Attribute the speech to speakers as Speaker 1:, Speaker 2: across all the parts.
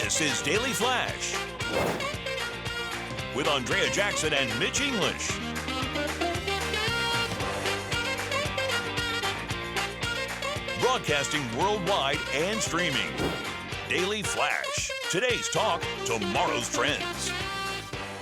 Speaker 1: This is Daily Flash with Andrea Jackson and Mitch English. Broadcasting worldwide and streaming. Daily Flash. Today's talk, tomorrow's trends.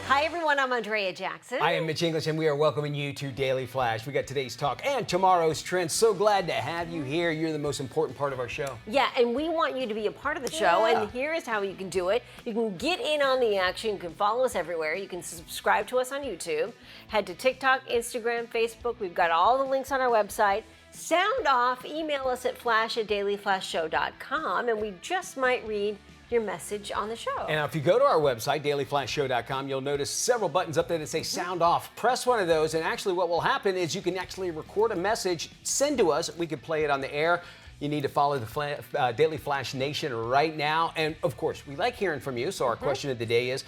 Speaker 2: Hi, everyone. I'm Andrea Jackson.
Speaker 3: I am Mitch English, and we are welcoming you to Daily Flash. We got today's talk and tomorrow's trends. So glad to have you here. You're the most important part of our show.
Speaker 2: Yeah, and we want you to be a part of the show,
Speaker 3: Yeah.
Speaker 2: and here is how you can do it. You can get in on the action. You can follow us everywhere. You can subscribe to us on YouTube. Head to TikTok, Instagram, Facebook. We've got all the links on our website. Sound off. Email us at flash@dailyflashshow.com, and we just might read your message on the show.
Speaker 3: And if you go to our website, dailyflashshow.com, you'll notice several buttons up there that say sound off. Press one of those, and actually what will happen is you can actually record a message, send to us. We can play it on the air. You need to follow the Daily Flash Nation right now. And of course, we like hearing from you. So our question of the day is,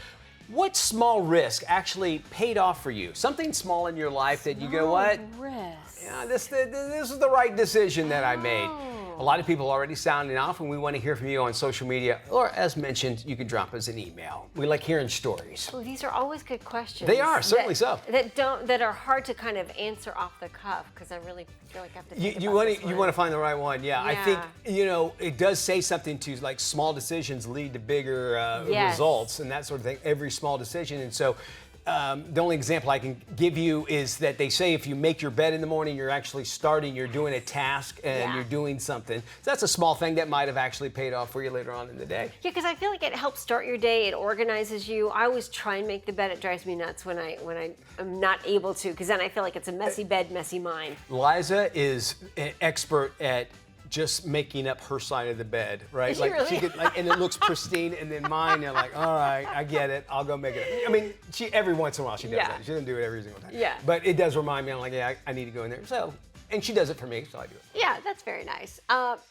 Speaker 3: what small risk actually paid off for you? Something small in your life that you go, what?
Speaker 2: Risk.
Speaker 3: Yeah, this is the right decision that I made. A lot of people already sounding off, and we want to hear from you on social media, or as mentioned, you can drop us an email. We like hearing stories.
Speaker 2: Oh, these are always good questions.
Speaker 3: They are, certainly so.
Speaker 2: That are hard to kind of answer off the cuff, because I really feel like I have to think
Speaker 3: You
Speaker 2: about
Speaker 3: want
Speaker 2: this
Speaker 3: to
Speaker 2: one.
Speaker 3: you want to find the right one, yeah. I think
Speaker 2: Yeah.
Speaker 3: it does say something to like small decisions lead to bigger
Speaker 2: Yes.
Speaker 3: results and that sort of thing. Every small decision, and so. The only example I can give you is that they say if you make your bed in the morning, you're actually you're doing a task and you're doing something. So that's a small thing that might have actually paid off for you later on in the day.
Speaker 2: Yeah, because I feel like it helps start your day. It organizes you. I always try and make the bed. It drives me nuts when I am not able to, because then I feel like it's a messy bed, messy mind.
Speaker 3: Liza is an expert at just making up her side of the bed, right?
Speaker 2: Is she really?
Speaker 3: She could, and it looks pristine, and then mine, you're like, all right, I get it. I'll go make it. I mean, every once in a while she does
Speaker 2: Yeah.
Speaker 3: that. She doesn't do it every single time.
Speaker 2: Yeah.
Speaker 3: But it does remind me, I'm like, yeah, I need to go in there. So, and she does it for me, so I do it.
Speaker 2: Yeah, that's very nice.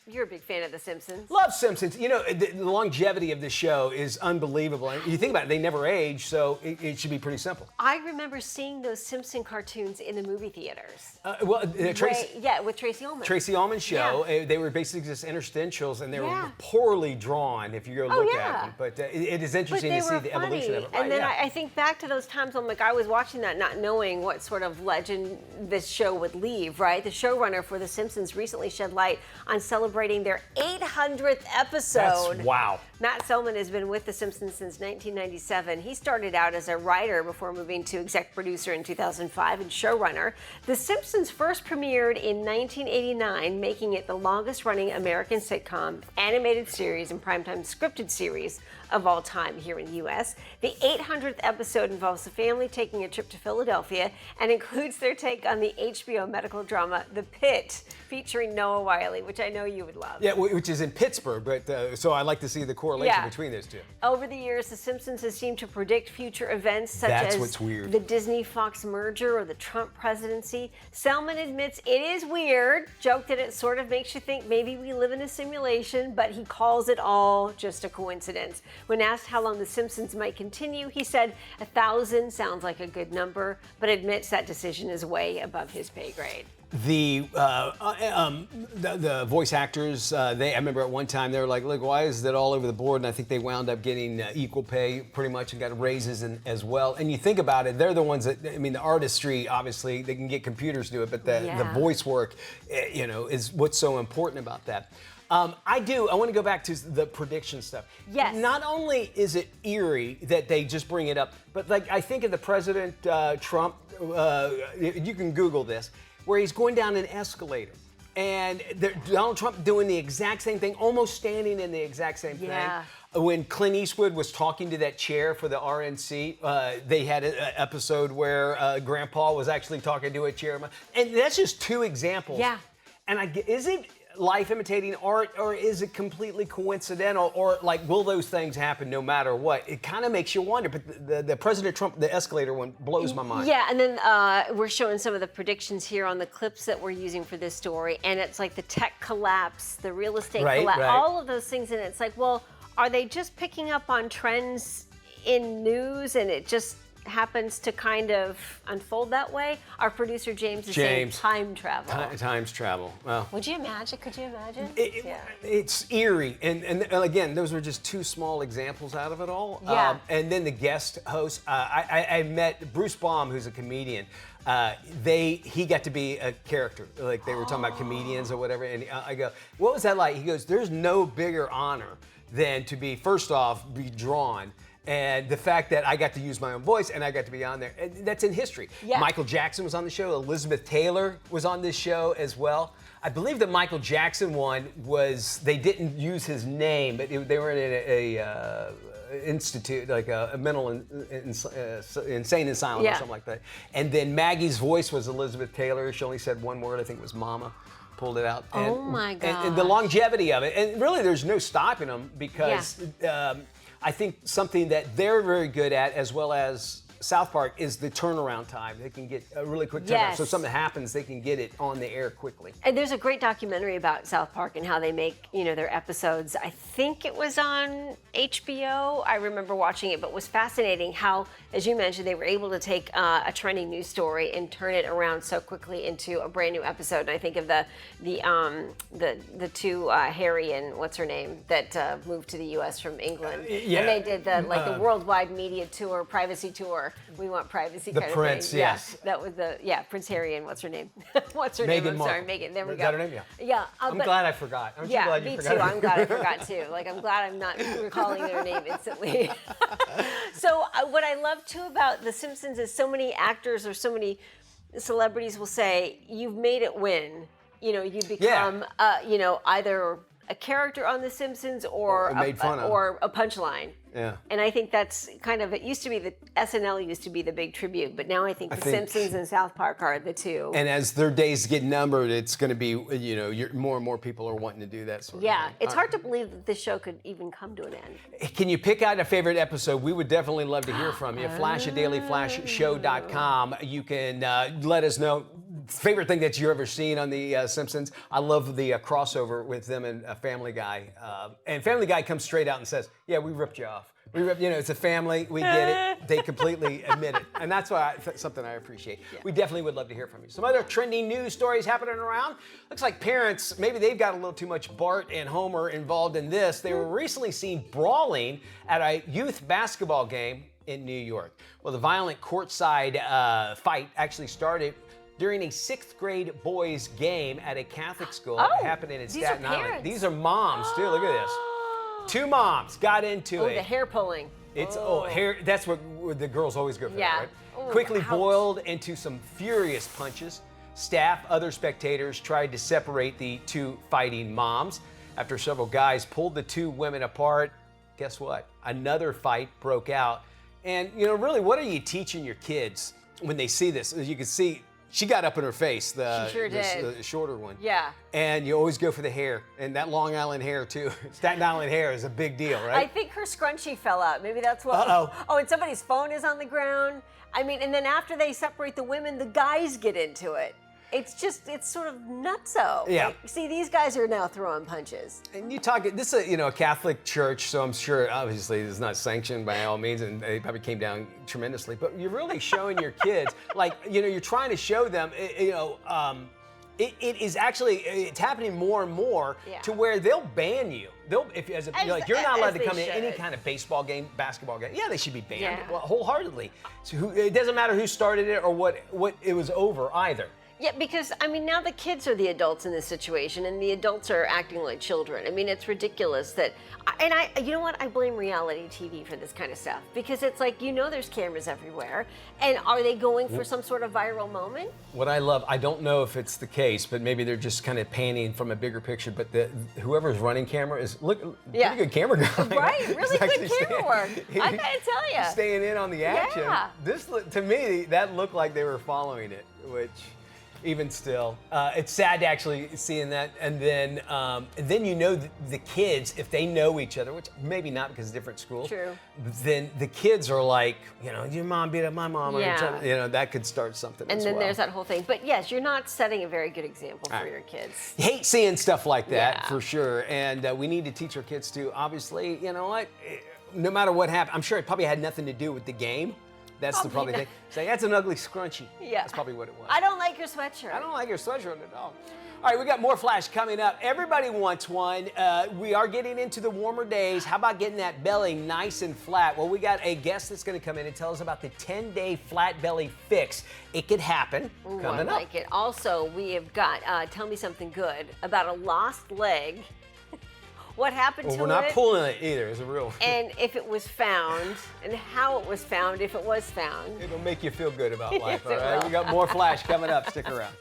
Speaker 2: You're a big fan of The Simpsons.
Speaker 3: Love Simpsons. You know, the longevity of the show is unbelievable. And you think about it, they never age, so it should be pretty simple.
Speaker 2: I remember seeing those Simpson cartoons in the movie theaters. With Tracy Ullman.
Speaker 3: Tracy Ullman show.
Speaker 2: Yeah.
Speaker 3: They were basically just interstitials, and they were
Speaker 2: Yeah.
Speaker 3: poorly drawn if you go look
Speaker 2: yeah.
Speaker 3: at them. But it is
Speaker 2: But
Speaker 3: interesting
Speaker 2: they
Speaker 3: to see
Speaker 2: were
Speaker 3: the
Speaker 2: funny.
Speaker 3: evolution of it.
Speaker 2: And then
Speaker 3: yeah.
Speaker 2: I think back to those times, I'm like, I was watching that not knowing what sort of legend this show would leave, right? The showrunner for The Simpsons recently shed light on celebrating their 800th episode.
Speaker 3: That's wow.
Speaker 2: Matt Selman has been with The Simpsons since 1997. He started out as a writer before moving to exec producer in 2005 and showrunner. The Simpsons first premiered in 1989, making it the longest-running American sitcom, animated series, and primetime scripted series of all time here in the U.S. The 800th episode involves the family taking a trip to Philadelphia and includes their take on the HBO medical drama The Pit, featuring Noah Wyle, which I know you would love.
Speaker 3: Yeah, which is in Pittsburgh, but so I like to see the correlation between those two.
Speaker 2: Over the years, The Simpsons has seemed to predict future events such
Speaker 3: That's
Speaker 2: as
Speaker 3: what's weird.
Speaker 2: the Disney-Fox merger or the Trump presidency. Selman admits it is weird, joked that it sort of makes you think maybe we live in a simulation, but he calls it all just a coincidence. When asked how long The Simpsons might continue, he said 1,000 sounds like a good number, but admits that decision is way above his pay grade.
Speaker 3: The voice actors, I remember at one time they were like, look, why is that all over the board? And I think they wound up getting equal pay pretty much and got raises as well. And you think about it, they're the ones that, I mean, the artistry, obviously, they can get computers to do it, but the voice work, is what's so important about that. I want to go back to the prediction stuff.
Speaker 2: Yes.
Speaker 3: Not only is it eerie that they just bring it up, but like I think of the President Trump, you can Google this, where he's going down an escalator. And Donald Trump doing the exact same thing, almost standing in the exact same thing. When Clint Eastwood was talking to that chair for the RNC, they had an episode where Grandpa was actually talking to a chair. And that's just two examples.
Speaker 2: Yeah.
Speaker 3: And is it life imitating art, or is it completely coincidental, or like will those things happen no matter what? It kind of makes you wonder. But the President Trump, the escalator one, blows my mind.
Speaker 2: Yeah, and then we're showing some of the predictions here on the clips that we're using for this story, and it's like the tech collapse, the real estate collapse, all of those things, and it's like, well, are they just picking up on trends in news, and it just happens to kind of unfold that way. Our producer James is saying time travel.
Speaker 3: Times travel. Well,
Speaker 2: Would you imagine? Could you imagine?
Speaker 3: It's eerie, and again, those were just two small examples out of it all.
Speaker 2: Yeah.
Speaker 3: And then the guest host, I met Bruce Baum, who's a comedian. He got to be a character, like they were talking about comedians or whatever. And I go, what was that like? He goes, there's no bigger honor than to be, first off, be drawn. And the fact that I got to use my own voice and I got to be on there, and that's in history.
Speaker 2: Yeah.
Speaker 3: Michael Jackson was on the show. Elizabeth Taylor was on this show as well. I believe the Michael Jackson one was, they didn't use his name, but they were in a institute, like a mental insane asylum or something like that. And then Maggie's voice was Elizabeth Taylor. She only said one word. I think it was "mama." Pulled it out. And,
Speaker 2: Oh my gosh.
Speaker 3: And the longevity of it, and really, there's no stopping them because I think something that they're very good at, as well as South Park, is the turnaround time. They can get a really quick turnaround.
Speaker 2: Yes.
Speaker 3: So if something happens, they can get it on the air quickly.
Speaker 2: And there's a great documentary about South Park and how they make, their episodes. I think it was on HBO. I remember watching it, but it was fascinating how, as you mentioned, they were able to take a trending news story and turn it around so quickly into a brand new episode. And I think of the two Harry and what's her name that moved to the U.S. from England.
Speaker 3: Yeah.
Speaker 2: And they did the worldwide media tour, privacy tour. We want privacy
Speaker 3: The
Speaker 2: kind
Speaker 3: Prince,
Speaker 2: of thing.
Speaker 3: yes.
Speaker 2: Yeah, that was Prince Harry and what's her name? What's her
Speaker 3: Meghan
Speaker 2: name? I'm sorry,
Speaker 3: Markle.
Speaker 2: Megan. There we
Speaker 3: Is
Speaker 2: go.
Speaker 3: that her name? Yeah.
Speaker 2: Yeah.
Speaker 3: I'm
Speaker 2: but-
Speaker 3: glad I forgot. Aren't you glad you
Speaker 2: me
Speaker 3: forgot?
Speaker 2: too. I'm glad I forgot too. Like, I'm glad I'm not recalling their name instantly. So what I love too about The Simpsons is so many actors or so many celebrities will say, "You've made it win." You become, either a character on The Simpsons or
Speaker 3: made fun of.
Speaker 2: or a punchline.
Speaker 3: Yeah.
Speaker 2: And I think that's kind of, it used to be SNL used to be the big tribute, but now I think The Simpsons and South Park are the two.
Speaker 3: And as their days get numbered, it's going to be, more and more people are wanting to do that sort of thing.
Speaker 2: It's hard to believe that this show could even come to an end.
Speaker 3: Can you pick out a favorite episode? We would definitely love to hear from you. Flash at dailyflashshow.com. You can let us know favorite thing that you've ever seen on The Simpsons. I love the crossover with them and Family Guy. And Family Guy comes straight out and says, yeah, we ripped you off. It's a family. We get it. They completely admit it. And that's something I appreciate. Yeah. We definitely would love to hear from you. Some other trending news stories happening around. Looks like parents, maybe they've got a little too much Bart and Homer involved in this. They were recently seen brawling at a youth basketball game in New York. Well, the violent courtside fight actually started during a 6th grade boys game at a Catholic school happening in Staten Island. These are moms too. Look at this. 2 moms got into it.
Speaker 2: The hair pulling.
Speaker 3: It's hair. That's what the girls always go for.
Speaker 2: Yeah.
Speaker 3: Right?
Speaker 2: Ooh,
Speaker 3: Quickly
Speaker 2: ouch.
Speaker 3: boiled into some furious punches. Staff, other spectators tried to separate the 2 fighting moms. After several guys pulled the 2 women apart, guess what? Another fight broke out. And really, what are you teaching your kids when they see this? As you can see, she got up in her face,
Speaker 2: She sure did.
Speaker 3: the shorter one.
Speaker 2: Yeah.
Speaker 3: And you always go for the hair, and that Long Island hair too. Staten Island hair is a big deal, right?
Speaker 2: I think her scrunchie fell out. Maybe that's what.
Speaker 3: Uh-oh.
Speaker 2: Oh, and somebody's phone is on the ground. I mean, and then after they separate the women, the guys get into it. It's sort of nutso.
Speaker 3: Yeah.
Speaker 2: Like, see, these guys are now throwing punches.
Speaker 3: And you talk, this is a Catholic church, so I'm sure obviously it's not sanctioned by all means, and they probably came down tremendously. But you're really showing your kids, you're trying to show them, it is actually, it's happening more and more to where they'll ban you. You're not allowed to come to any kind of baseball game, basketball game. Yeah, they should be banned wholeheartedly. So it doesn't matter who started it or what it was over either.
Speaker 2: Yeah, because, now the kids are the adults in this situation, and the adults are acting like children. It's ridiculous that, you know what, I blame reality TV for this kind of stuff, because it's like, there's cameras everywhere, and are they going for some sort of viral moment?
Speaker 3: What I love, I don't know if it's the case, but maybe they're just kind of painting from a bigger picture, but whoever's running camera is, pretty good camera guy.
Speaker 2: Right, really good camera work. I gotta tell you.
Speaker 3: Staying in on the action.
Speaker 2: Yeah.
Speaker 3: To me, that looked like they were following it, which... Even still, it's sad to actually seeing that, and then the kids, if they know each other, which maybe not because it's different schools.
Speaker 2: True.
Speaker 3: Then the kids are like, your mom beat up my mom, or that could start something.
Speaker 2: And
Speaker 3: as
Speaker 2: then
Speaker 3: well.
Speaker 2: there's that whole thing. But yes, you're not setting a very good example for your kids.
Speaker 3: Hate seeing stuff like that
Speaker 2: Yeah.
Speaker 3: for sure, and we need to teach our kids to. Obviously, you know what? No matter what happened, I'm sure it probably had nothing to do with the game. That's the probably
Speaker 2: not.
Speaker 3: thing. Saying that's an ugly scrunchie.
Speaker 2: Yeah.
Speaker 3: That's probably what it was.
Speaker 2: I don't like your sweatshirt.
Speaker 3: I don't like your sweatshirt at all. All right, we got more Flash coming up. Everybody wants one. We are getting into the warmer days. How about getting that belly nice and flat? Well, we got a guest that's going to come in and tell us about the 10-day flat belly fix. It could happen.
Speaker 2: Ooh,
Speaker 3: coming
Speaker 2: I
Speaker 3: up.
Speaker 2: like it. Also, we have got Tell Me Something Good about a lost leg. What happened
Speaker 3: Well,
Speaker 2: to
Speaker 3: we're
Speaker 2: it?
Speaker 3: not pulling it either. It's a real.
Speaker 2: And if it was found, and how it was found, if it was found.
Speaker 3: It'll make you feel good about life.
Speaker 2: Yes,
Speaker 3: All
Speaker 2: it
Speaker 3: right,
Speaker 2: will.
Speaker 3: we got more Flash coming up. Stick around.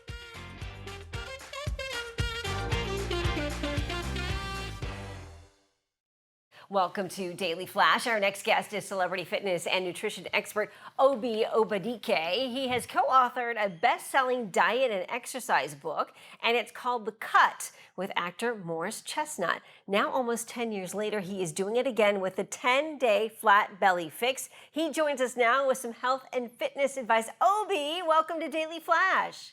Speaker 2: Welcome to Daily Flash. Our next guest is celebrity fitness and nutrition expert Obi Obadike. He has co-authored a best-selling diet and exercise book, and it's called The Cut with actor Morris Chestnut. Now, almost 10 years later, he is doing it again with the 10-day flat belly fix. He joins us now with some health and fitness advice. Obi, welcome to Daily Flash.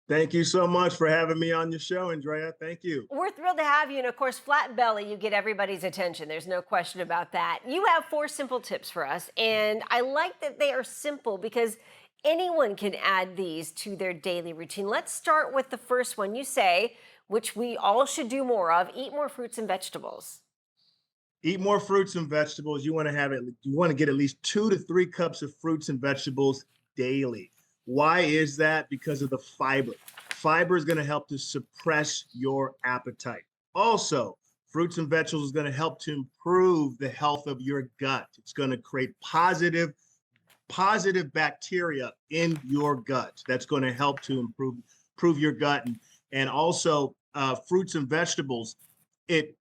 Speaker 4: Thank you so much for having me on your show, Andrea. Thank you.
Speaker 2: We're thrilled to have you. And of course, flat belly, you get everybody's attention. There's no question about that. You have 4 simple tips for us. And I like that they are simple because anyone can add these to their daily routine. Let's start with the first one. You say, which we all should do more of, eat more fruits and vegetables.
Speaker 4: Eat more fruits and vegetables. You want to get at least 2 to 3 cups of fruits and vegetables daily. Why is that? Because of the fiber. Fiber is going to help to suppress your appetite. Also, fruits and vegetables is going to help to improve the health of your gut. It's going to create positive bacteria in your gut. That's going to help to improve your gut. And also fruits and vegetables, it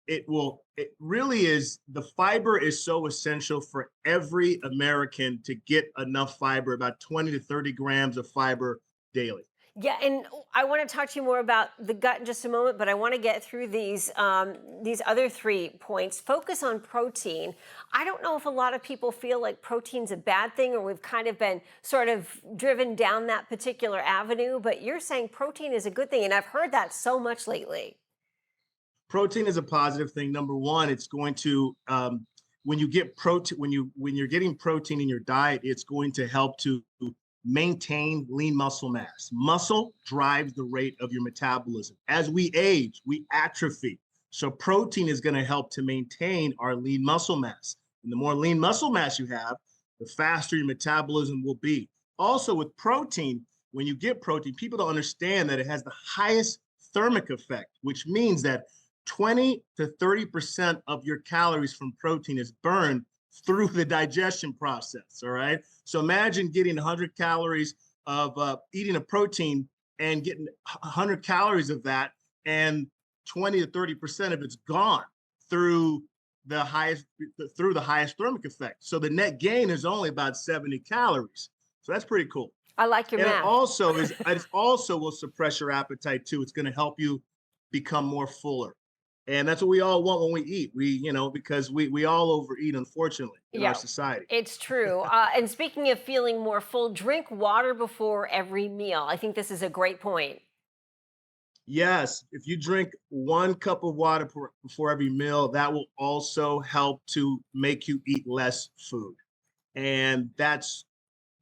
Speaker 4: really is, the fiber is so essential for every American to get enough fiber, about 20 to 30 grams of fiber daily.
Speaker 2: Yeah, and I want to talk to you more about the gut in just a moment, but I want to get through these other 3 points. Focus on protein. I don't know if a lot of people feel like protein's a bad thing, or we've kind of been sort of driven down that particular avenue, but you're saying protein is a good thing, and I've heard that so much lately.
Speaker 4: Protein is a positive thing. Number one, it's going to when you get protein, when you're getting protein in your diet, it's going to help to maintain lean muscle mass. Muscle drives the rate of your metabolism. As we age, we atrophy. So protein is going to help to maintain our lean muscle mass. And the more lean muscle mass you have, the faster your metabolism will be. Also with protein, when you get protein, people don't understand that it has the highest thermic effect, which means that 20 to 30% of your calories from protein is burned through the digestion process, all right? So imagine getting 100 calories of eating a protein and getting 100 calories of that, and 20 to 30% of it's gone through the highest thermic effect. So the net gain is only about 70 calories. So that's pretty cool.
Speaker 2: I like your
Speaker 4: And
Speaker 2: math.
Speaker 4: it also will suppress your appetite too. It's going to help you become more fuller. And that's what we all want when we eat. Because we all overeat, unfortunately, in our society.
Speaker 2: It's true. And speaking of feeling more full, drink water before every meal. I think this is a great point.
Speaker 4: Yes, if you drink 1 cup of water before every meal, that will also help to make you eat less food. And that's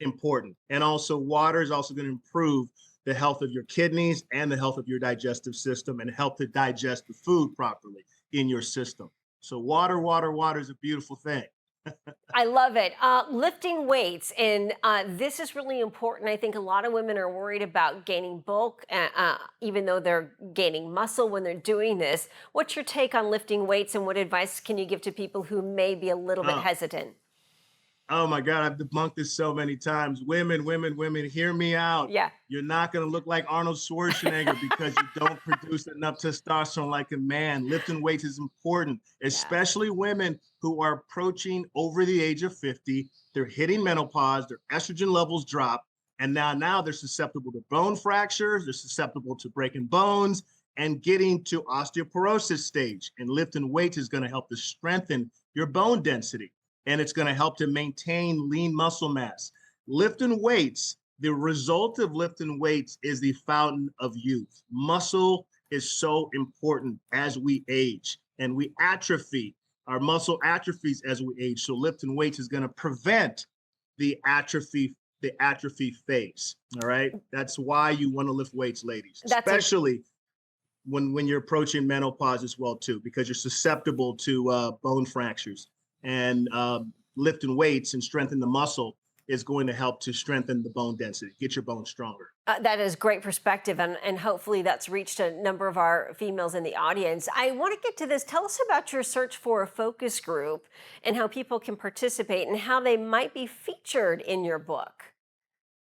Speaker 4: important. And also water is also going to improve the health of your kidneys and the health of your digestive system, and help to digest the food properly in your system. So water is a beautiful thing.
Speaker 2: I love it. Lifting weights, and this is really important. I think a lot of women are worried about gaining bulk, even though they're gaining muscle when they're doing this. What's your take on lifting weights, and what advice can you give to people who may be a little bit hesitant?
Speaker 4: Oh my God, I've debunked this so many times. Women, hear me out.
Speaker 2: Yeah.
Speaker 4: You're not going to look like Arnold Schwarzenegger because you don't produce enough testosterone like a man. Lifting weights is important, especially women who are approaching over the age of 50. They're hitting menopause, their estrogen levels drop, and now they're susceptible to bone fractures, they're susceptible to breaking bones and getting to osteoporosis stage. And lifting weights is going to help to strengthen your bone density. And it's going to help to maintain lean muscle mass. Lifting weights, the result of lifting weights is the fountain of youth. Muscle is so important as we age, and we atrophy. Our muscle atrophies as we age. So lifting weights is going to prevent the atrophy phase. All right. That's why you want to lift weights, ladies, especially when you're approaching menopause as well too, because you're susceptible to bone fractures, and lifting weights and strengthen the muscle is going to help to strengthen the bone density, get your bones stronger.
Speaker 2: That is great perspective, and hopefully that's reached a number of our females in the audience. I want to get to this. Tell us about your search for a focus group and how people can participate and how they might be featured in your book.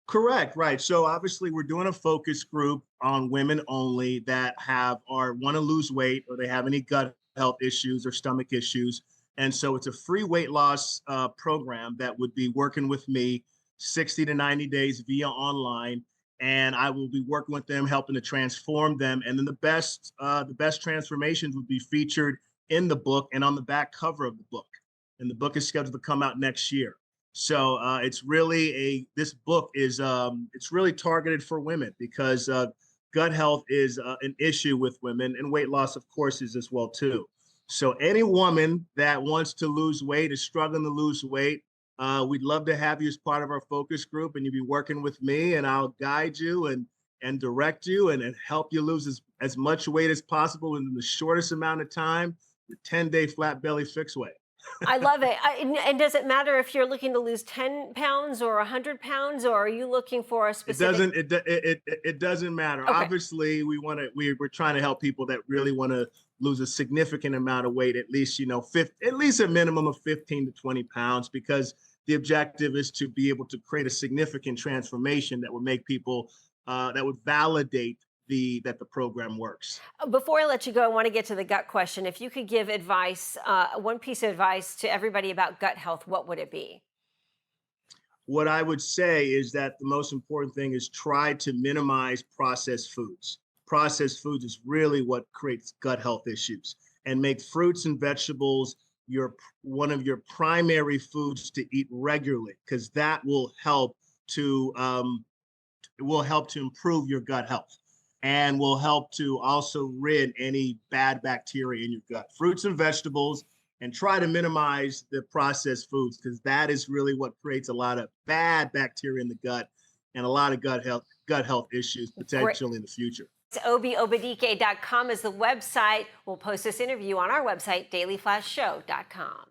Speaker 4: Correct, right. So obviously we're doing a focus group on women only that want to lose weight, or they have any gut health issues or stomach issues. And so it's a free weight loss program that would be working with me 60 to 90 days via online. And I will be working with them, helping to transform them. And then the best transformations would be featured in the book and on the back cover of the book. And the book is scheduled to come out next year. So this book is it's really targeted for women, because gut health is an issue with women, and weight loss, of course, is as well too. So any woman that wants to lose weight, is struggling to lose weight, we'd love to have you as part of our focus group, and you'll be working with me, and I'll guide you and direct you and help you lose as much weight as possible in the shortest amount of time, the 10-day flat belly fix way.
Speaker 2: I love it. And does it matter if you're looking to lose 10 pounds or 100 pounds, or are you looking for a specific?
Speaker 4: It doesn't matter.
Speaker 2: Okay.
Speaker 4: Obviously, we're trying to help people that really want to lose a significant amount of weight, at least a minimum of 15 to 20 pounds, because the objective is to be able to create a significant transformation that would make people that would validate that the program works.
Speaker 2: Before I let you go, I want to get to the gut question. If you could give advice, one piece of advice to everybody about gut health, what would it be?
Speaker 4: What I would say is that the most important thing is try to minimize processed foods. Processed foods is really what creates gut health issues, and make fruits and vegetables one of your primary foods to eat regularly, because that will help to improve your gut health, and will help to also rid any bad bacteria in your gut. Fruits and vegetables, and try to minimize the processed foods, because that is really what creates a lot of bad bacteria in the gut and a lot of gut health issues potentially in the future.
Speaker 2: obiobadike.com is the website. We'll post this interview on our website, dailyflashshow.com.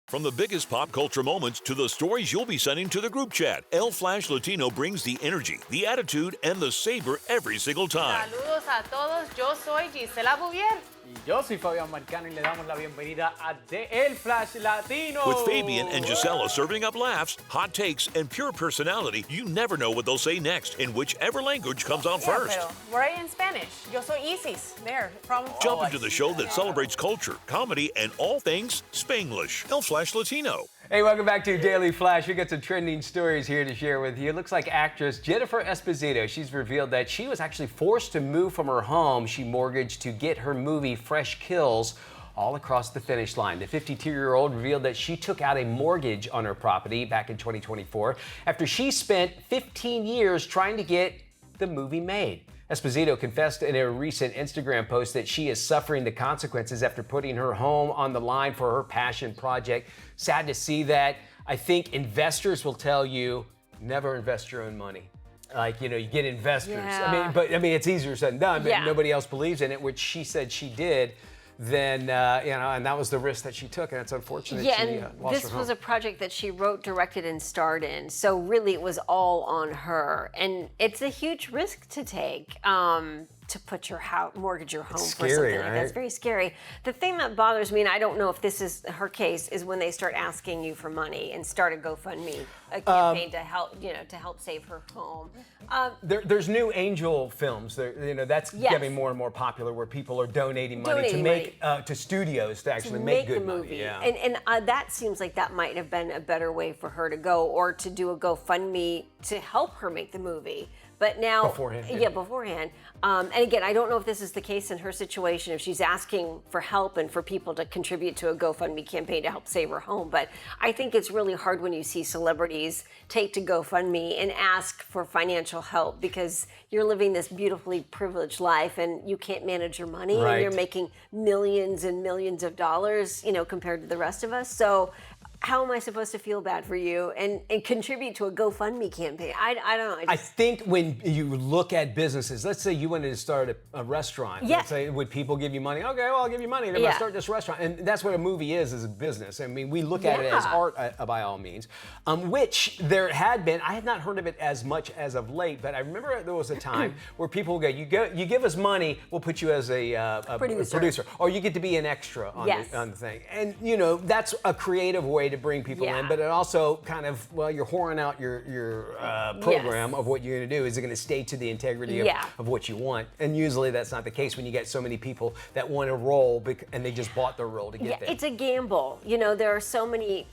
Speaker 1: From the biggest pop culture moments to the stories you'll be sending to the group chat, El Flash Latino brings the energy, the attitude, and the saber every single time.
Speaker 5: Saludos a todos, yo soy Gisela Bouvier.
Speaker 6: Y yo soy Fabián Marcano, y le damos la bienvenida a El Flash Latino.
Speaker 1: With Fabian and Gisela serving up laughs, hot takes, and pure personality, you never know what they'll say next in whichever language comes out first.
Speaker 5: Pero we're in Spanish. Yo soy Isis. There, from
Speaker 1: Jump into the show that celebrates culture, comedy, and all things Spanglish. El Flash Latino.
Speaker 3: Hey, welcome back to Daily Flash. We got some trending stories here to share with you. It looks like actress Jennifer Esposito, she's revealed that she was actually forced to move from her home she mortgaged to get her movie Fresh Kills all across the finish line. The 52-year-old revealed that she took out a mortgage on her property back in 2024 after she spent 15 years trying to get the movie made. Esposito confessed in a recent Instagram post that she is suffering the consequences after putting her home on the line for her passion project. Sad to see that. I think investors will tell you, never invest your own money. Like, you get investors.
Speaker 2: Yeah.
Speaker 3: I mean, it's easier said than done, but
Speaker 2: Yeah.
Speaker 3: nobody else believes in it, which she said she did. Then, and that was the risk that she took, and it's unfortunate
Speaker 2: Yeah,
Speaker 3: she
Speaker 2: and
Speaker 3: lost her
Speaker 2: this
Speaker 3: home.
Speaker 2: was a project that she wrote, directed, and starred in. So really, it was all on her, and it's a huge risk to take. To put your house, mortgage your home for
Speaker 3: scary,
Speaker 2: something like that.
Speaker 3: right?
Speaker 2: It's very scary. The thing that bothers me, and I don't know if this is her case, is when they start asking you for money and start a GoFundMe, a campaign to help save her home.
Speaker 3: There's new angel films. That's
Speaker 2: Yes.
Speaker 3: getting more and more popular, where people are donating money to studios to actually make good
Speaker 2: the movie.
Speaker 3: money. Yeah.
Speaker 2: And that seems like that might have been a better way for her to go, or to do a GoFundMe to help her make the movie. But now,
Speaker 3: Beforehand, yeah.
Speaker 2: yeah, beforehand. And again, I don't know if this is the case in her situation, if she's asking for help and for people to contribute to a GoFundMe campaign to help save her home. But I think it's really hard when you see celebrities take to GoFundMe and ask for financial help, because you're living this beautifully privileged life and you can't manage your money,
Speaker 3: Right.
Speaker 2: and you're making millions and millions of dollars, compared to the rest of us. So how am I supposed to feel bad for you and contribute to a GoFundMe campaign? I don't know.
Speaker 3: I think when you look at businesses, let's say you wanted to start a restaurant.
Speaker 2: Yeah.
Speaker 3: Let's say, would people give you money? Okay, well, I'll give you money. They're going to start this restaurant. And that's what a movie is a business. I mean, we look at it as art by all means, which there had been. I had not heard of it as much as of late, but I remember there was a time where people would go, you give us money, we'll put you as a producer. Or you get to be an extra on the thing. And, you know, that's a creative way to bring people in, but it also kind of, well, you're whoring out your program of what you're going to do. Is it going to stay to the integrity of what you want? And usually that's not the case when you get so many people that want to roll and they just bought their role to get there.
Speaker 2: It's a gamble. You know, there are so many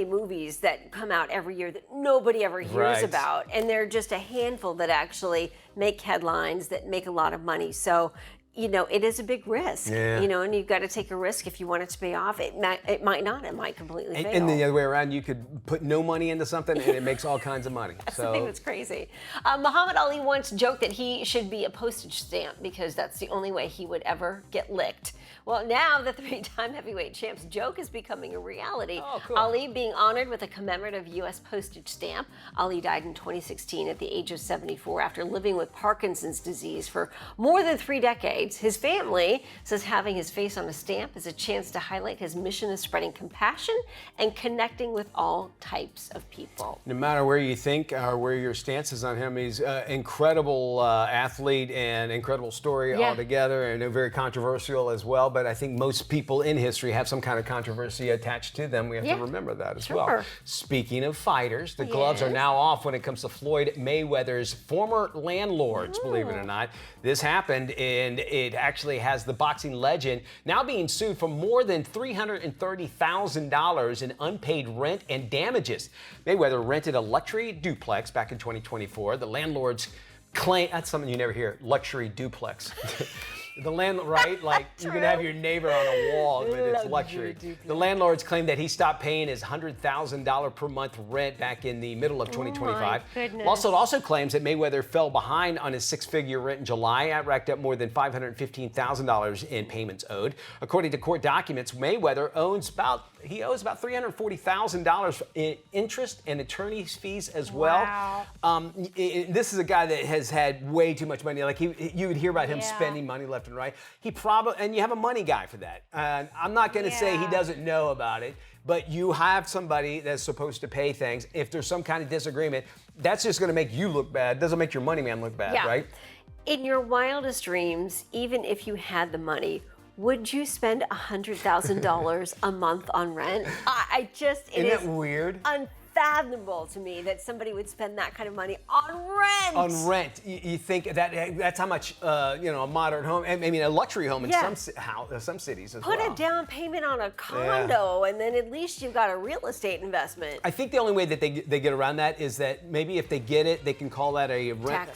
Speaker 2: movies that come out every year that nobody ever hears about, and there are just a handful that actually make headlines, that make a lot of money. So, you know, it is a big risk, you know, and you've got to take a risk if you want it to pay off. It might not. It might completely fail.
Speaker 3: And the other way around, you could put no money into something and it makes all kinds of money.
Speaker 2: That's the thing that's crazy. Muhammad Ali once joked that he should be a postage stamp because that's the only way he would ever get licked. Well, now the three-time heavyweight champ's joke is becoming a reality.
Speaker 3: Oh, cool.
Speaker 2: Ali being honored with a commemorative U.S. postage stamp. Ali died in 2016 at the age of 74 after living with Parkinson's disease for more than 3 decades. His family says having his face on a stamp is a chance to highlight his mission of spreading compassion and connecting with all types of people.
Speaker 3: No matter where you think or where your stance is on him, he's an incredible athlete and incredible story altogether, and very controversial as well. But I think most people in history have some kind of controversy attached to them. We have to remember that as well. Speaking of fighters, the gloves are now off when it comes to Floyd Mayweather's former landlords, believe it or not. This happened, and it actually has the boxing legend now being sued for more than $330,000 in unpaid rent and damages. Mayweather rented a luxury duplex back in 2024. The landlords claim, that's something you never hear, luxury duplex. The landlord, right? Like you can have your neighbor on a wall, but it's luxury. The landlords claim that he stopped paying his $100,000 per month rent back in the middle of 2025.
Speaker 2: Oh my goodness.
Speaker 3: Lawsuit also claims that Mayweather fell behind on his 6-figure rent in July. That racked up more than $515,000 in payments owed. According to court documents, Mayweather owes about $340,000 in interest and attorney's fees as well.
Speaker 2: Wow.
Speaker 3: This is a guy that has had way too much money. Like you would hear about him spending money left and right. He probably, and you have a money guy for that. I'm not going to say he doesn't know about it, but you have somebody that's supposed to pay things. If there's some kind of disagreement, that's just going to make you look bad. It doesn't make your money man look bad, right?
Speaker 2: In your wildest dreams, even if you had the money, would you spend $100,000 a month on rent? I just,
Speaker 3: Isn't that weird?
Speaker 2: Unfathomable to me that somebody would spend that kind of money on rent.
Speaker 3: On rent, you think that's how much a modern home, I mean a luxury home in some cities as well.
Speaker 2: Put a down payment on a condo, and then at least you've got a real estate investment.
Speaker 3: I think the only way that they get around that is that maybe if they get it, they can call that a rent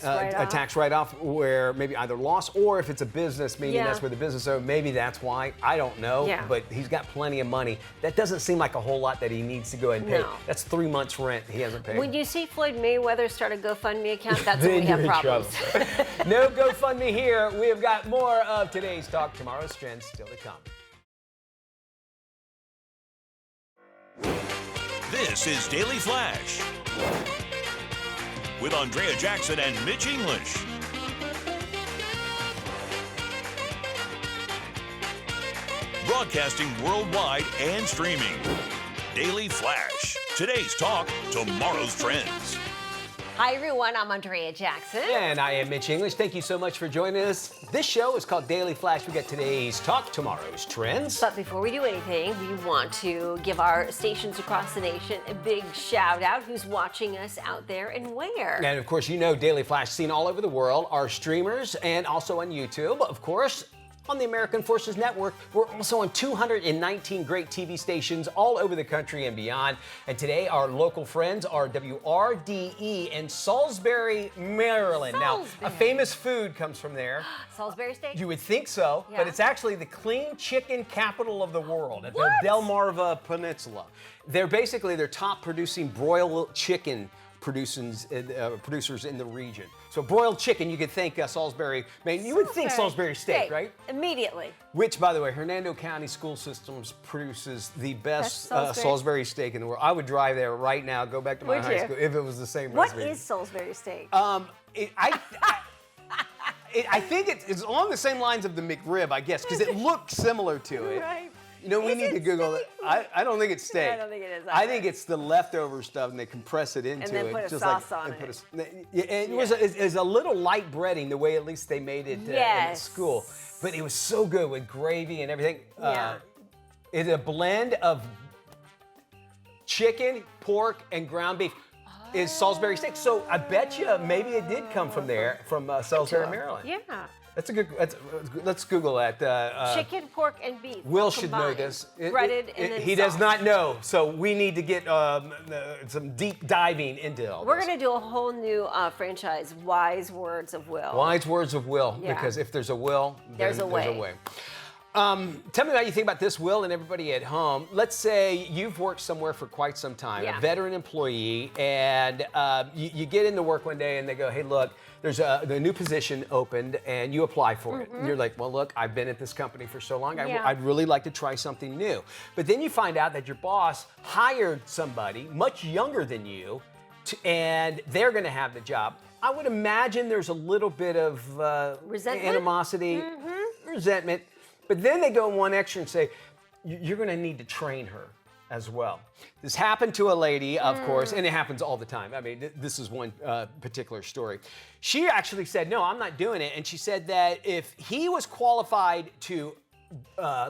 Speaker 3: tax write-off, where maybe either loss or if it's a business, meaning that's where the business. So maybe that's why. I don't know, but he's got plenty of money. That doesn't seem like a whole lot that he needs to go ahead and pay. That's 3 months rent he hasn't paid.
Speaker 2: When you see Floyd Mayweather start a GoFundMe account, that's when we have problems.
Speaker 3: No GoFundMe here. We have got more of today's talk, tomorrow's trends still to come.
Speaker 1: This is Daily Flash with Andrea Jackson and Mitch English. Broadcasting worldwide and streaming. Daily Flash. Today's talk, tomorrow's trends.
Speaker 2: Hi everyone, I'm Andrea Jackson.
Speaker 3: And I am Mitch English. Thank you so much for joining us. This show is called Daily Flash. We got today's talk, tomorrow's trends.
Speaker 2: But before we do anything, we want to give our stations across the nation a big shout out. Who's watching us out there and where?
Speaker 3: And of course, you know Daily Flash seen all over the world. Our streamers and also on YouTube, of course. On the American Forces Network. We're also on 219 great TV stations all over the country and beyond. And today, our local friends are WRDE in Salisbury, Maryland. Now, a famous food comes from there.
Speaker 2: Salisbury steak?
Speaker 3: You would think so, but it's actually the clean chicken capital of the world at the Delmarva Peninsula. They're basically their top producing broiled chicken producers in the region. So broiled chicken, you could think Salisbury, man, you would think Salisbury steak, right?
Speaker 2: Immediately.
Speaker 3: Which, by the way, Hernando County School Systems produces the best
Speaker 2: Salisbury.
Speaker 3: Salisbury steak in the world. I would drive there right now, go back to my
Speaker 2: Would
Speaker 3: high
Speaker 2: you?
Speaker 3: school if it was the same
Speaker 2: What
Speaker 3: recipe.
Speaker 2: is Salisbury steak?
Speaker 3: I think it's along the same lines of the McRib, I guess, because it looks similar to it.
Speaker 2: Right.
Speaker 3: You know, we
Speaker 2: Is
Speaker 3: need
Speaker 2: it
Speaker 3: to Google
Speaker 2: steak?
Speaker 3: it. I don't think it's steak.
Speaker 2: I don't think it is
Speaker 3: I
Speaker 2: either.
Speaker 3: think it's the leftover stuff, and they compress it into
Speaker 2: then
Speaker 3: it.
Speaker 2: put a
Speaker 3: just
Speaker 2: sauce
Speaker 3: like,
Speaker 2: on
Speaker 3: and put
Speaker 2: it.
Speaker 3: yeah, and it was a little light breading, the way at least they made it in
Speaker 2: Yes.
Speaker 3: school. But it was so good with gravy and everything.
Speaker 2: Yeah.
Speaker 3: It's a blend of chicken, pork, and ground beef. Is Salisbury steak. So I bet you maybe it did come from there, from Salisbury, Maryland.
Speaker 2: Yeah.
Speaker 3: That's a good. Let's Google that.
Speaker 2: Chicken, pork, and beef.
Speaker 3: Will should know
Speaker 2: combined.
Speaker 3: this.
Speaker 2: Breaded and then
Speaker 3: he does
Speaker 2: sauced.
Speaker 3: not know, so we need to get some deep diving into all
Speaker 2: We're
Speaker 3: this.
Speaker 2: going to do a whole new franchise, Wise Words of Will.
Speaker 3: Wise words of Will,
Speaker 2: Yeah.
Speaker 3: because if there's a will, then
Speaker 2: There's a way.
Speaker 3: Tell me what you think about this, Will, and everybody at home. Let's say you've worked somewhere for quite some time,
Speaker 2: Yeah.
Speaker 3: a veteran employee, and you get into work one day and they go, hey, look, there's the new position opened and you apply for it. And you're like, well, look, I've been at this company for so long.
Speaker 2: Yeah.
Speaker 3: I'd really like to try something new. But then you find out that your boss hired somebody much younger than you, and they're going to have the job. I would imagine there's a little bit of
Speaker 2: Resentment?
Speaker 3: animosity, resentment. But then they go one extra and say, you're going to need to train her as well. This happened to a lady, of course, and it happens all the time. I mean, this is one particular story. She actually said, no, I'm not doing it. And she said that if he was qualified to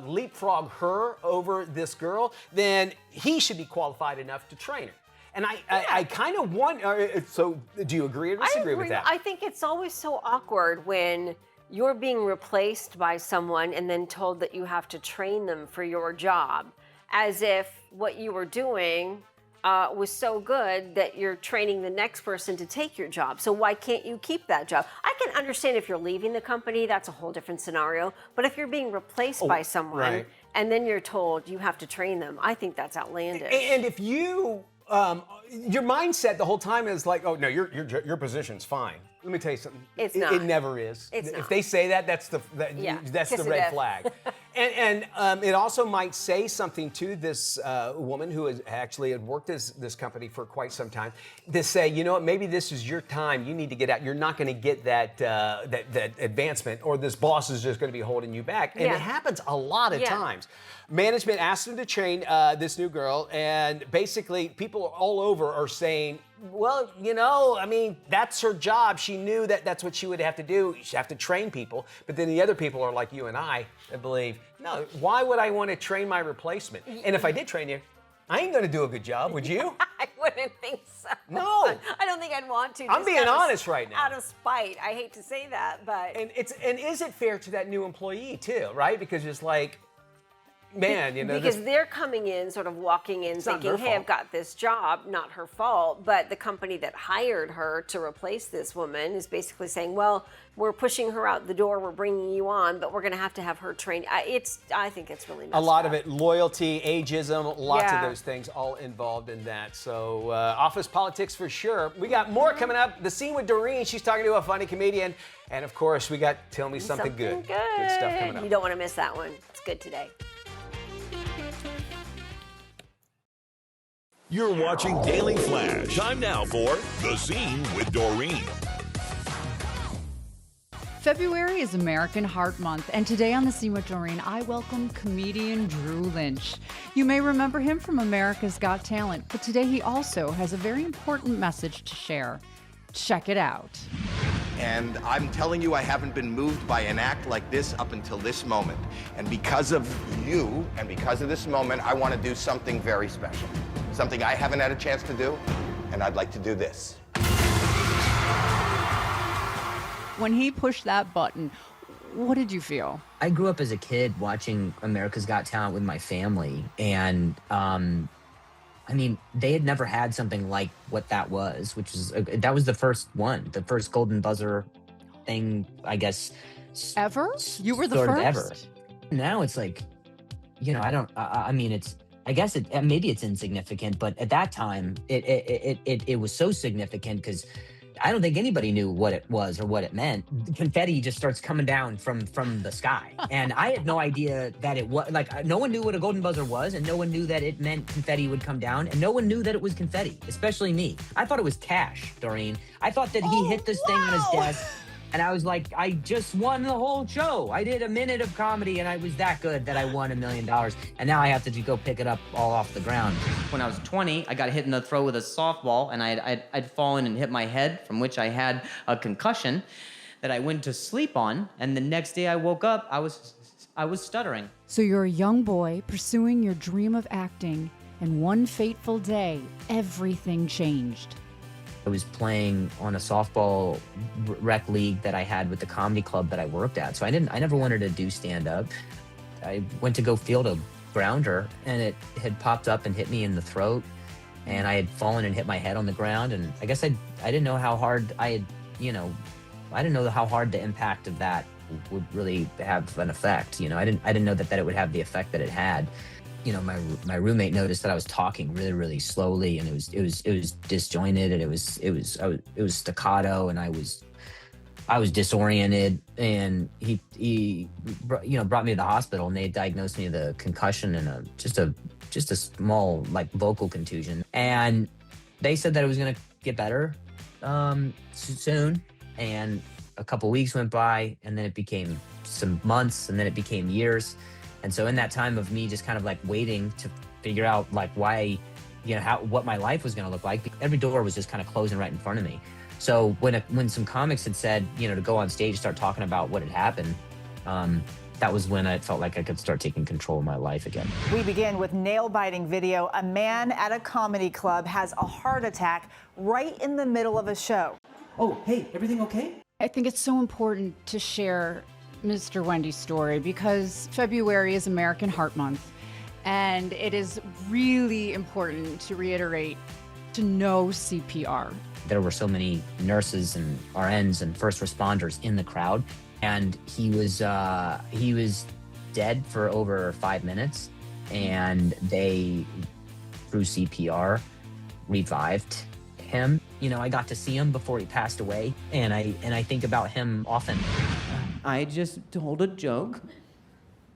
Speaker 3: leapfrog her over this girl, then he should be qualified enough to train her. And I kind of wonder, so do you agree or disagree with that?
Speaker 2: I think it's always so awkward when you're being replaced by someone and then told that you have to train them for your job, as if what you were doing was so good that you're training the next person to take your job. So why can't you keep that job? I can understand if you're leaving the company, that's a whole different scenario. But if you're being replaced by someone
Speaker 3: right.
Speaker 2: and then you're told you have to train them, I think that's outlandish.
Speaker 3: And if you, your mindset the whole time is like, oh no, your position's fine. Let me tell you something.
Speaker 2: It's
Speaker 3: It
Speaker 2: not.
Speaker 3: never is.
Speaker 2: It's
Speaker 3: If
Speaker 2: not.
Speaker 3: they say that, that's the
Speaker 2: kiss of
Speaker 3: red
Speaker 2: death.
Speaker 3: flag. and it also might say something to this woman who has actually had worked at this company for quite some time, to say, you know what, maybe this is your time. You need to get out. You're not going to get that advancement, or this boss is just going to be holding you back. And
Speaker 2: Yeah.
Speaker 3: it happens a lot of
Speaker 2: Yeah.
Speaker 3: times. Management asked them to train this new girl, and basically people all over are saying, well, you know, I mean, that's her job. She knew that that's what she would have to do. She'd have to train people. But then the other people are like you and I that believe, no, why would I want to train my replacement? And if I did train you, I ain't going to do a good job, would you?
Speaker 2: I wouldn't think so.
Speaker 3: No.
Speaker 2: I don't think I'd want to.
Speaker 3: I'm
Speaker 2: just
Speaker 3: being
Speaker 2: out of-
Speaker 3: honest right now.
Speaker 2: Out of spite. I hate to say that, but
Speaker 3: And is it fair to that new employee too, right? Because it's like, man, you know,
Speaker 2: because they're coming in, sort of walking in,
Speaker 3: not
Speaker 2: thinking,
Speaker 3: their
Speaker 2: "Hey,
Speaker 3: fault.
Speaker 2: I've got this job." Not her fault, but the company that hired her to replace this woman is basically saying, "Well, we're pushing her out the door. We're bringing you on, but we're going to have her trained." I think it's really messed
Speaker 3: a lot
Speaker 2: up.
Speaker 3: of it, loyalty, ageism, lots
Speaker 2: Yeah.
Speaker 3: of those things all involved in that. So office politics for sure. We got more coming up. The Scene with Doreen, she's talking to a funny comedian. And of course, we got Tell Me Something Good. Good stuff coming up.
Speaker 2: You don't want to miss that one. It's good today.
Speaker 1: You're watching Daily Flash. Time now for The Scene with Doreen.
Speaker 7: February is American Heart Month, and today on The Scene with Doreen, I welcome comedian Drew Lynch. You may remember him from America's Got Talent, but today he also has a very important message to share. Check it out.
Speaker 8: And I'm telling you, I haven't been moved by an act like this up until this moment. And because of you, and because of this moment, I want to do something very special. Something I haven't had a chance to do, and I'd like to do this.
Speaker 7: When he pushed that button, what did you feel?
Speaker 9: I grew up as a kid watching America's Got Talent with my family, and I mean, they had never had something like what that was, which is that was the first one, the first Golden Buzzer thing, I guess.
Speaker 7: Ever? You were the
Speaker 9: sort of
Speaker 7: first?
Speaker 9: ever. Now it's like, you know, I mean, it's. I guess maybe it's insignificant, but at that time, it was so significant because I don't think anybody knew what it was or what it meant. Confetti just starts coming down from the sky. And I had no idea that it was, like, no one knew what a golden buzzer was, and no one knew that it meant confetti would come down, and no one knew that it was confetti, especially me. I thought it was cash, Doreen. I thought that he hit this thing on his desk, and I was like, I just won the whole show. I did a minute of comedy, and I was that good that I won $1 million. And now I have to go pick it up all off the ground.
Speaker 10: When I was 20, I got hit in the throat with a softball, and I'd fallen and hit my head, from which I had a concussion that I went to sleep on. And the next day I woke up, I was stuttering.
Speaker 7: So you're a young boy pursuing your dream of acting, and one fateful day, everything changed.
Speaker 9: I was playing on a softball rec league that I had with the comedy club that I worked at. So I never wanted to do stand-up. I went to go field a grounder, and it had popped up and hit me in the throat, and I had fallen and hit my head on the ground. And I guess I didn't know how hard I didn't know how hard the impact of that would really have an effect. I didn't know that it would have the effect that it had. My roommate noticed that I was talking really, really slowly, and it was disjointed, and it was staccato, and I was disoriented, and he brought me to the hospital, and they diagnosed me with a concussion and just a small, like, vocal contusion, and they said that it was gonna get better soon, and a couple weeks went by, and then it became some months, and then it became years. And so in that time of me just kind of like waiting to figure out like why, what my life was going to look like, every door was just kind of closing right in front of me. So when some comics had said, to go on stage, start talking about what had happened, that was when I felt like I could start taking control of my life again.
Speaker 11: We begin with nail-biting video. A man at a comedy club has a heart attack right in the middle of a show.
Speaker 10: Oh, hey, everything okay?
Speaker 7: I think it's so important to share Mr. Wendy's story because February is American Heart Month, and it is really important to reiterate to know CPR.
Speaker 9: There were so many nurses and RNs and first responders in the crowd, and he was dead for over 5 minutes, and they, through CPR, revived him. I got to see him before he passed away, and I think about him often.
Speaker 10: I just told a joke,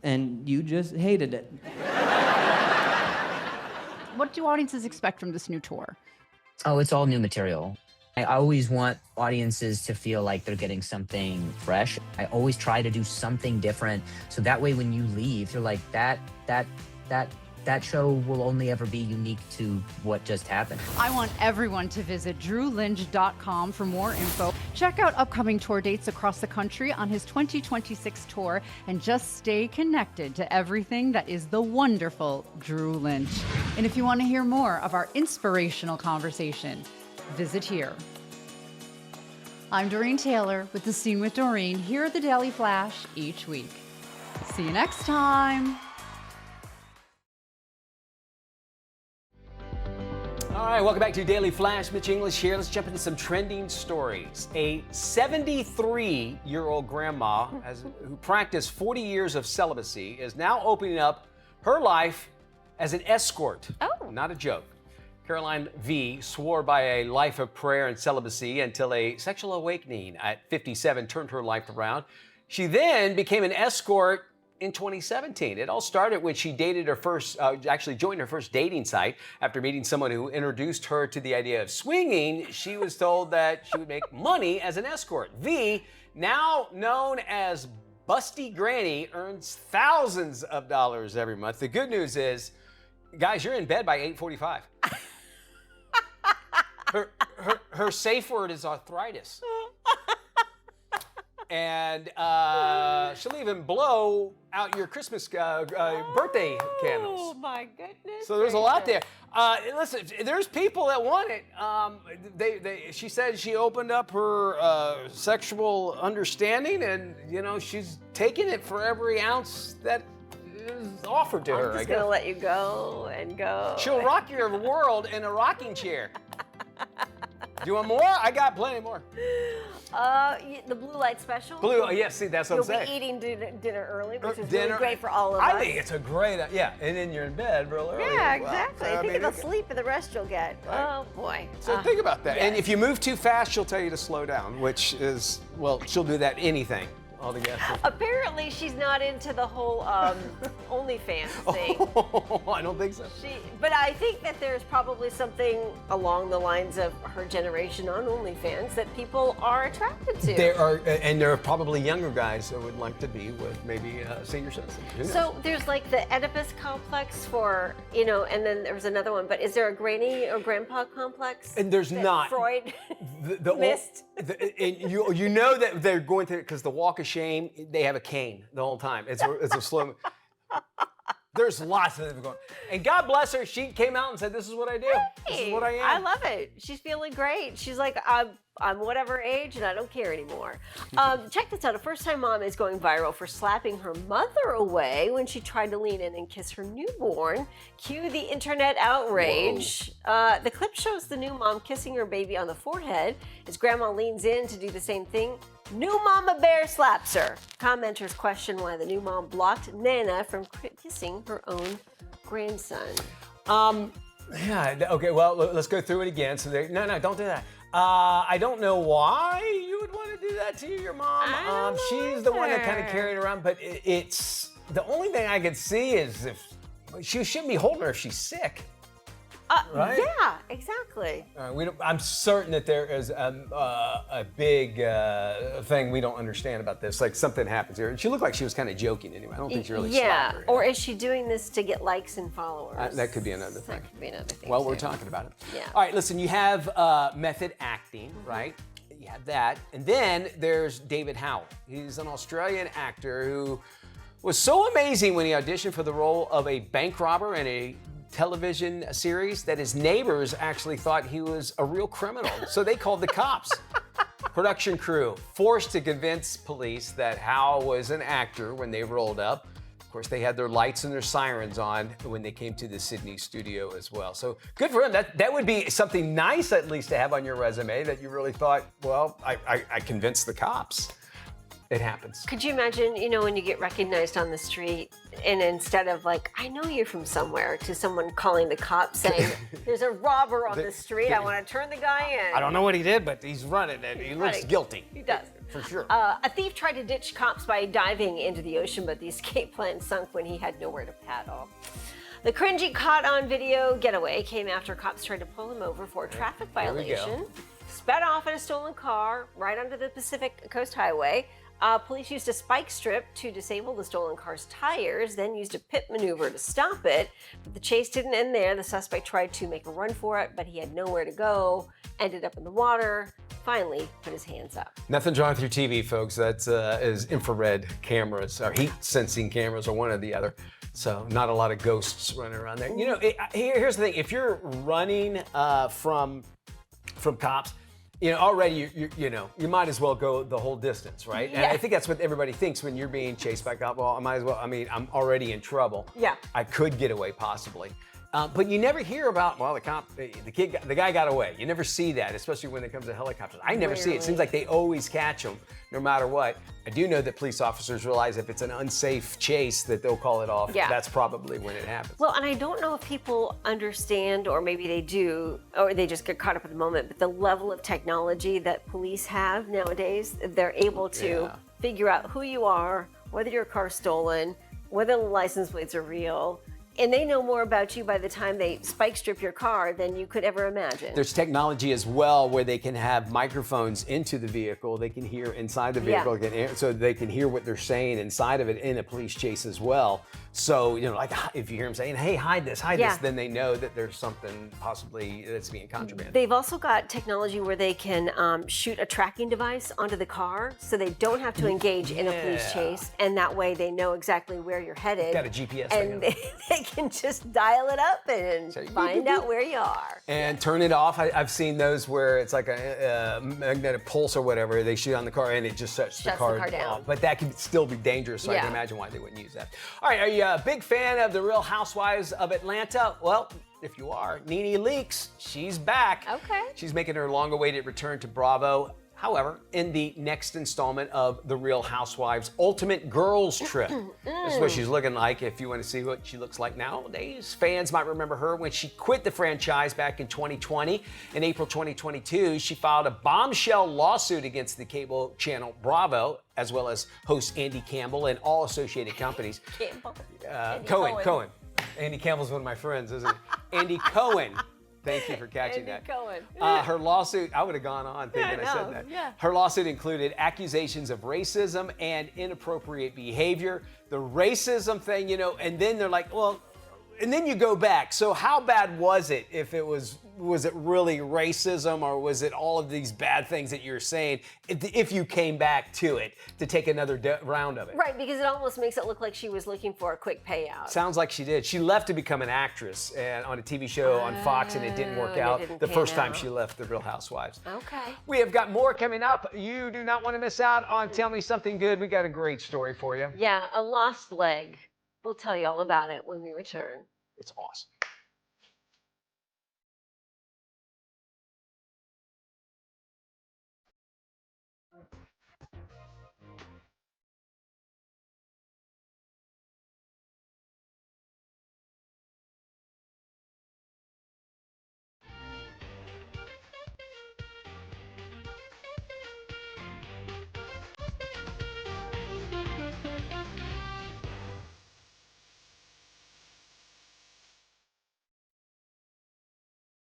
Speaker 10: and you just hated it.
Speaker 7: What do audiences expect from this new tour?
Speaker 9: Oh, it's all new material. I always want audiences to feel like they're getting something fresh. I always try to do something different, so that way when you leave, you're like, that show will only ever be unique to what just happened.
Speaker 7: I want everyone to visit drewlynch.com for more info. Check out upcoming tour dates across the country on his 2026 tour, and just stay connected to everything that is the wonderful Drew Lynch. And if you want to hear more of our inspirational conversation, visit here. I'm Doreen Taylor with The Scene with Doreen here at the Daily Flash each week. See you next time.
Speaker 3: All right, welcome back to Daily Flash. Mitch English here. Let's jump into some trending stories. A 73-year-old grandma who practiced 40 years of celibacy is now opening up her life as an escort. Oh. Not a joke. Caroline V. swore by a life of prayer and celibacy until a sexual awakening at 57 turned her life around. She then became an escort in 2017. It all started when she dated joined her first dating site. After meeting someone who introduced her to the idea of swinging, she was told that she would make money as an escort. V, now known as Busty Granny, earns thousands of dollars every month. The good news is, guys, you're in bed by 8:45. Her safe word is arthritis. And she'll even blow out your Christmas birthday candles.
Speaker 2: Oh my goodness!
Speaker 3: So there's a lot there. Listen, there's people that want it. She said she opened up her sexual understanding, and she's taking it for every ounce that is offered to her.
Speaker 2: I'm just gonna let you go and go.
Speaker 3: She'll rock your world in a rocking chair. Do you want more? I got plenty more.
Speaker 2: The blue light special.
Speaker 3: See, that's what I'm saying.
Speaker 2: You'll be eating dinner early, which is really great for all of us.
Speaker 3: I think it's a great, and then you're in bed real early.
Speaker 2: Yeah,
Speaker 3: as well.
Speaker 2: exactly.
Speaker 3: So,
Speaker 2: Think of the sleep and the rest you'll get.
Speaker 3: Right.
Speaker 2: Oh, boy.
Speaker 3: So think about that.
Speaker 2: yes.
Speaker 3: And if you move too fast, she'll tell you to slow down, which is, well, she'll do that anything. All the gas.
Speaker 2: Apparently, she's not into the whole OnlyFans thing.
Speaker 3: I don't think so.
Speaker 2: But I think that there's probably something along the lines of her generation on OnlyFans that people are attracted to.
Speaker 3: There are probably younger guys that would like to be with maybe senior citizens.
Speaker 2: So there's like the Oedipus complex for, and then there's another one. But is there a granny or grandpa complex?
Speaker 3: And there's not.
Speaker 2: Freud
Speaker 3: the
Speaker 2: missed.
Speaker 3: And you know that they're going through, because the walk of shame, they have a cane the whole time. It's a slow. There's lots of them going. And God bless her, she came out and said, "This is what I do. This is what I am."
Speaker 2: I love it. She's feeling great. She's like, I'm whatever age and I don't care anymore. Check this out. A first-time mom is going viral for slapping her mother away when she tried to lean in and kiss her newborn. Cue the internet outrage. The clip shows the new mom kissing her baby on the forehead as grandma leans in to do the same thing. New mama bear slaps her. Commenters question why the new mom blocked Nana from kissing her own grandson.
Speaker 3: Yeah. Okay. Well, let's go through it again. So no, don't do that. I don't know why you would want to do that to your mom. She's the one that kind of carried around, but it's the only thing I could see is if she shouldn't be holding her if she's sick. Right?
Speaker 2: Yeah, exactly.
Speaker 3: I'm certain that there is a big thing we don't understand about this. Like something happens here. She looked like she was kind of joking anyway. I don't think she really slapped her.
Speaker 2: Or is she doing this to get likes and followers?
Speaker 3: That could be another thing.
Speaker 2: That could be another thing.
Speaker 3: Well, we're talking about it.
Speaker 2: Yeah.
Speaker 3: All right, listen, you have method acting, right? You have that. And then there's David Howell. He's an Australian actor who was so amazing when he auditioned for the role of a bank robber in a television series that his neighbors actually thought he was a real criminal. So they called the cops. Production crew forced to convince police that Howell was an actor when they rolled up. Of course, they had their lights and their sirens on when they came to the Sydney studio as well. So good for him. That would be something nice at least to have on your resume, that you really thought, well, I convinced the cops. It happens.
Speaker 2: Could you imagine, when you get recognized on the street and instead of like, I know you're from somewhere, to someone calling the cops saying, there's a robber on the street, I want to turn the guy in.
Speaker 3: I don't know what he did, but he's running and he looks guilty.
Speaker 2: He does.
Speaker 3: For sure.
Speaker 2: A thief tried to ditch cops by diving into the ocean, but the escape plan sunk when he had nowhere to paddle. The cringy caught on video getaway came after cops tried to pull him over for a traffic violation. Sped off in a stolen car right onto the Pacific Coast Highway. Police used a spike strip to disable the stolen car's tires, then used a pit maneuver to stop it. But the chase didn't end there. The suspect tried to make a run for it, but he had nowhere to go, ended up in the water, finally put his hands up.
Speaker 3: Nothing drawn through TV, folks. That's is infrared cameras, or heat sensing cameras, or one or the other. So not a lot of ghosts running around there. Here's the thing. If you're running from cops, already you might as well go the whole distance, right?
Speaker 2: Yeah.
Speaker 3: And I think that's what everybody thinks when you're being chased by cops. Well, I might as well. I mean, I'm already in trouble.
Speaker 2: Yeah.
Speaker 3: I could get away possibly. But you never hear about, well, the guy got away. You never see that, especially when it comes to helicopters. I never see it. It seems like they always catch them, no matter what. I do know that police officers realize if it's an unsafe chase that they'll call it off.
Speaker 2: Yeah.
Speaker 3: That's probably when it happens.
Speaker 2: Well, and I don't know if people understand, or maybe they do, or they just get caught up in the moment, but the level of technology that police have nowadays, they're able to figure out who you are, whether your car's stolen, whether the license plates are real. And they know more about you by the time they spike strip your car than you could ever imagine.
Speaker 3: There's technology as well where they can have microphones into the vehicle. They can hear inside the vehicle, so they can hear what they're saying inside of it in a police chase as well. So, like if you hear them saying, hey, hide this, then they know that there's something possibly that's being contraband.
Speaker 2: They've also got technology where they can shoot a tracking device onto the car so they don't have to engage in a police chase. And that way they know exactly where you're headed.
Speaker 3: Got a GPS
Speaker 2: and they can just dial it up and find out where you are.
Speaker 3: And turn it off. I've seen those where it's like a magnetic pulse or whatever. They shoot on the car and it just shuts the car down. But that can still be dangerous, so I can imagine why they wouldn't use that. All right, are you a big fan of The Real Housewives of Atlanta? Well, if you are, Nene Leakes, she's back.
Speaker 2: Okay.
Speaker 3: She's making her long-awaited return to Bravo. However, in the next installment of The Real Housewives Ultimate Girls Trip. This is what she's looking like if you want to see what she looks like nowadays. Fans might remember her when she quit the franchise back in 2020. In April 2022, she filed a bombshell lawsuit against the cable channel Bravo, as well as host Andy Campbell and all associated companies. Cohen. Andy Campbell's one of my friends, isn't he? Andy Cohen. Thank you for catching
Speaker 2: Andy
Speaker 3: that.
Speaker 2: Cohen.
Speaker 3: Her lawsuit, I would have gone on thinking I said that.
Speaker 2: Yeah.
Speaker 3: Her lawsuit included accusations of racism and inappropriate behavior. The racism thing, and then they're like, well, and then you go back. So how bad was it? If it was it really racism, or was it all of these bad things that you're saying if you came back to it to take another round of it?
Speaker 2: Right, because it almost makes it look like she was looking for a quick payout.
Speaker 3: Sounds like she did. She left to become an actress and on a TV show on Fox, and it didn't work out the first time she left The Real Housewives.
Speaker 2: Okay.
Speaker 3: We have got more coming up. You do not want to miss out on Tell Me Something Good. We got a great story for you.
Speaker 2: Yeah, a lost leg. We'll tell you all about it when we return.
Speaker 3: It's awesome.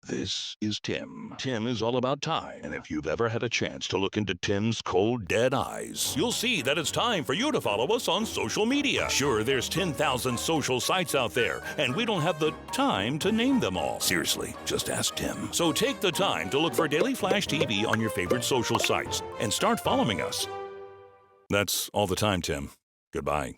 Speaker 1: This is Tim. Tim is all about time, and if you've ever had a chance to look into Tim's cold, dead eyes, you'll see that it's time for you to follow us on social media. Sure, there's 10,000 social sites out there, and we don't have the time to name them all. Seriously, just ask Tim. So take the time to look for Daily Flash TV on your favorite social sites, and start following us. That's all the time, Tim. Goodbye.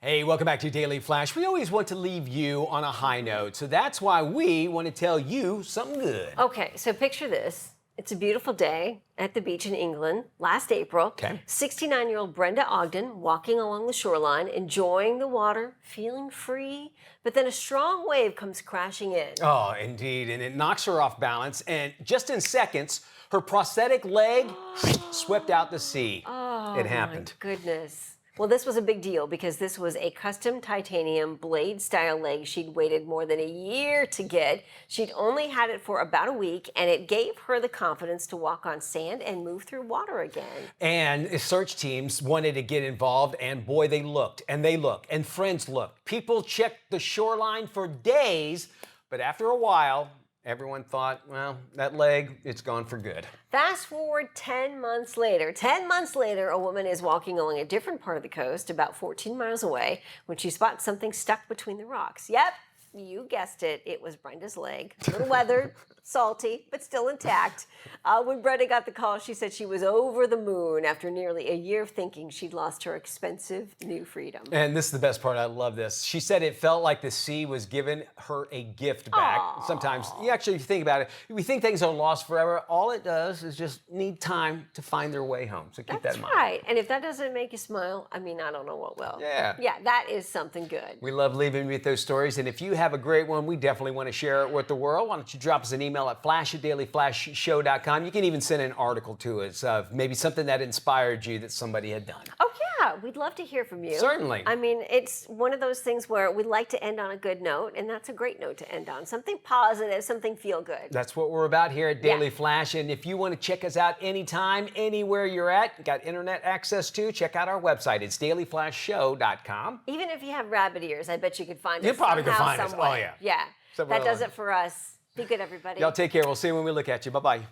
Speaker 3: Hey, welcome back to Daily Flash. We always want to leave you on a high note, so that's why we want to tell you something good.
Speaker 2: Okay, so picture this. It's a beautiful day at the beach in England last April.
Speaker 3: Okay.
Speaker 2: 69-year-old Brenda Ogden walking along the shoreline, enjoying the water, feeling free, but then a strong wave comes crashing in.
Speaker 3: Oh, indeed, and it knocks her off balance, and just in seconds, her prosthetic leg swept out to sea.
Speaker 2: Oh,
Speaker 3: it happened.
Speaker 2: My goodness. Well, this was a big deal because this was a custom titanium blade-style leg she'd waited more than a year to get. She'd only had it for about a week, and it gave her the confidence to walk on sand and move through water again.
Speaker 3: And search teams wanted to get involved, and boy, they looked, and friends looked. People checked the shoreline for days, but after a while, everyone thought, well, that leg, it's gone for good.
Speaker 2: Fast forward 10 months later. 10 months later, a woman is walking along a different part of the coast, about 14 miles away, when she spots something stuck between the rocks. Yep, you guessed it. It was Brenda's leg. A little weathered, salty, but still intact. When Brenda got the call, she said she was over the moon after nearly a year of thinking she'd lost her expensive new freedom.
Speaker 3: And this is the best part. I love this. She said it felt like the sea was giving her a gift back.
Speaker 2: Aww.
Speaker 3: Sometimes, you actually think about it, we think things are lost forever. All it does is just need time to find their way home. So keep that in mind.
Speaker 2: That's right. And if that doesn't make you smile, I mean, I don't know what will.
Speaker 3: Yeah.
Speaker 2: Yeah, that is something good.
Speaker 3: We love leaving you with those stories. And if you have a great one, we definitely want to share it with the world. Why don't you drop us an email at flash@dailyflashshow.com. You can even send an article to us of maybe something that inspired you that somebody had done.
Speaker 2: Oh, yeah. We'd love to hear from you.
Speaker 3: Certainly.
Speaker 2: I mean, it's one of those things where we like to end on a good note, and that's a great note to end on. Something positive, something feel good.
Speaker 3: That's what we're about here at Daily Flash. And if you want to check us out anytime, anywhere you're at, got internet access to, check out our website. It's dailyflashshow.com.
Speaker 2: Even if you have rabbit ears, I bet you could find us.
Speaker 3: You probably could
Speaker 2: somehow,
Speaker 3: find us.
Speaker 2: some way.
Speaker 3: Oh, yeah.
Speaker 2: Yeah.
Speaker 3: Somewhere
Speaker 2: That does
Speaker 3: along.
Speaker 2: it for us. Be good, everybody.
Speaker 3: Y'all take care. We'll see you when we look at you. Bye-bye.